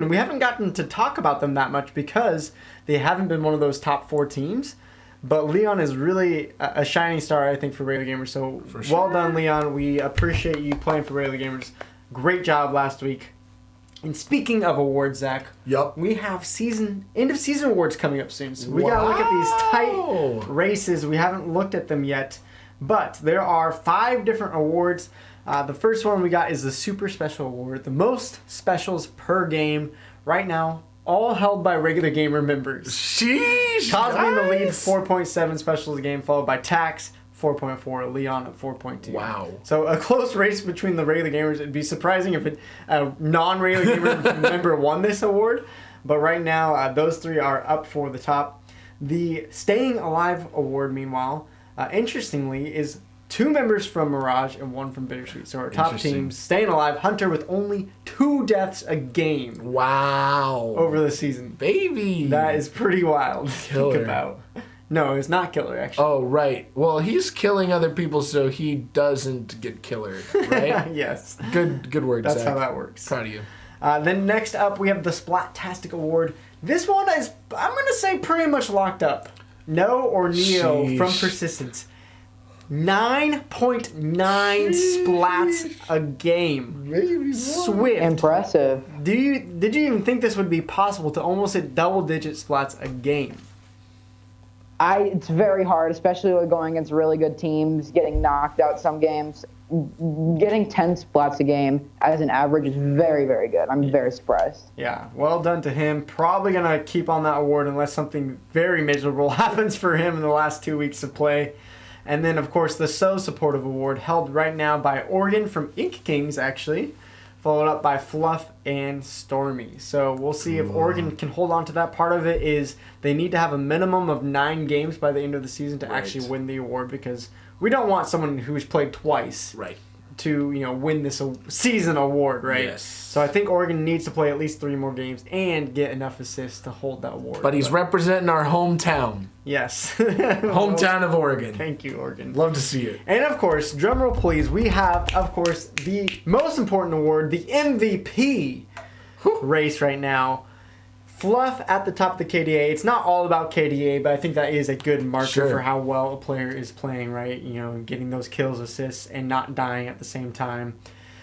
And we haven't gotten to talk about them that much because they haven't been one of those top 4 teams. But Leon is really a shining star, I think, for Rayleigh Gamers. So well done, Leon. We appreciate you playing for Rayleigh Gamers. Great job last week. And speaking of awards, Zach, we have end of season awards coming up soon. So we got to look at these tight races. We haven't looked at them yet. But there are 5 different awards. The first one we got is the Super Special Award, the most specials per game right now, all held by regular gamer members. Sheesh! Cosby in the lead, 4.7 specials a game, followed by Tax, 4.4, Leon at 4.2. Wow. So a close race between the regular gamers. It'd be surprising if a non-regular gamer member won this award. But right now, those 3 are up for the top. The Staying Alive Award, meanwhile, interestingly, is 2 members from Mirage and 1 from Bittersweet. So our top teams, Staying Alive, Hunter with only 2 deaths a game. Wow. Over the season. Baby. That is pretty wild to Killer. think about. No, it's not Killer, actually. Oh, right. Well, he's killing other people so he doesn't get killered, right? Yes. Good work, That's Zach. how that works. Proud of you. Then next up, we have the Splattastic Award. This one is, I'm going to say, pretty much locked up. No or Neo from Persistence. 9.9 splats a game. Swift. Impressive. Did you even think this would be possible to almost hit double-digit splats a game? It's very hard, especially with going against really good teams, getting knocked out some games. Getting 10 splats a game as an average is very, very good. I'm very surprised. Yeah, well done to him. Probably going to keep on that award unless something very miserable happens for him in the last 2 weeks of play. And then, of course, the So Supportive Award, held right now by Oregon from Ink Kings, actually, followed up by Fluff and Stormy. So we'll see if Oregon can hold on to that. Part of it is they need to have a minimum of 9 games by the end of the season to actually win the award, because we don't want someone who's played twice to win this season award, right? Yes. So I think Oregon needs to play at least 3 more games and get enough assists to hold that award. But he's representing our hometown. Yes. Hometown of Oregon. Thank you, Oregon. Love to see it. And of course, drumroll please, we have, of course, the most important award, the MVP race right now. Fluff at the top of the KDA. It's not all about KDA, but I think that is a good marker for how well a player is playing, right? Getting those kills, assists, and not dying at the same time.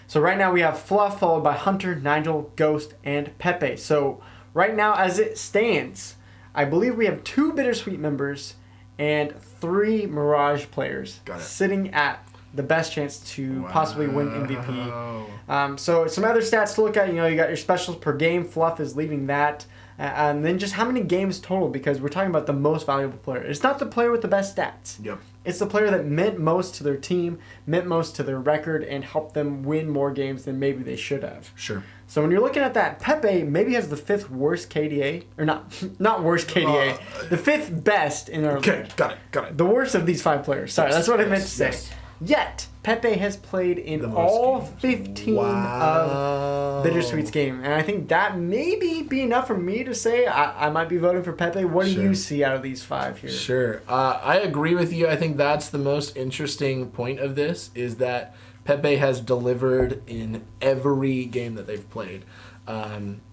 So right now we have Fluff, followed by Hunter, Nigel, Ghost, and Pepe. So right now, as it stands, I believe we have 2 Bittersweet members and 3 Mirage players sitting at the best chance to possibly win MVP. So some other stats to look at, you got your specials per game. Fluff is leading that. And then just how many games total, because we're talking about the most valuable player. It's not the player with the best stats. Yep. It's the player that meant most to their team, meant most to their record, and helped them win more games than maybe they should have. Sure. So when you're looking at that, Pepe maybe has the 5th worst KDA, or not worst KDA, the 5th best in our league. Got it. The worst of these 5 players. Sorry, that's what I meant to say. Yet, Pepe has played in all 15 of Bittersweet's game. And I think that maybe be enough for me to say I might be voting for Pepe. What do you see out of these 5 here? Sure. I agree with you. I think that's the most interesting point of this, is that Pepe has delivered in every game that they've played.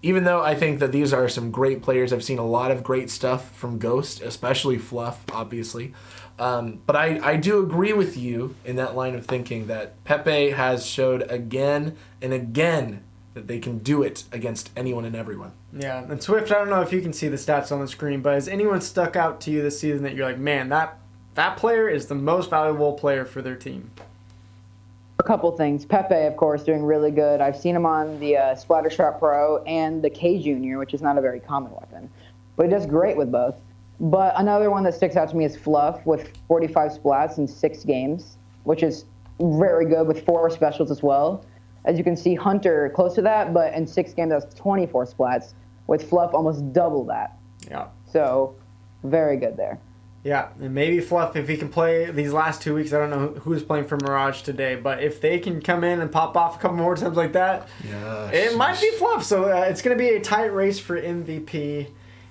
Even though I think that these are some great players, I've seen a lot of great stuff from Ghost, especially Fluff, obviously. But I do agree with you in that line of thinking that Pepe has showed again and again that they can do it against anyone and everyone. Yeah, and Swift, I don't know if you can see the stats on the screen, but has anyone stuck out to you this season that you're like, man, that player is the most valuable player for their team? A couple things. Pepe, of course, doing really good. I've seen him on the Splattershot Pro and the K Junior, which is not a very common weapon. But he does great with both. But another one that sticks out to me is Fluff with 45 splats in 6 games, which is very good with 4 specials as well. As you can see, Hunter close to that, but in 6 games that's 24 splats, with Fluff almost double that. Yeah. So, very good there. Yeah, and maybe Fluff, if he can play these last 2 weeks, I don't know who's playing for Mirage today, but if they can come in and pop off a couple more times like that, it might be Fluff. So it's going to be a tight race for MVP.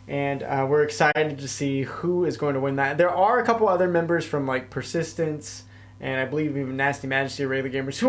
And we're excited to see who is going to win that. There are a couple other members from like Persistence and I believe even Nasty Majesty, Rayleigh Gamers, who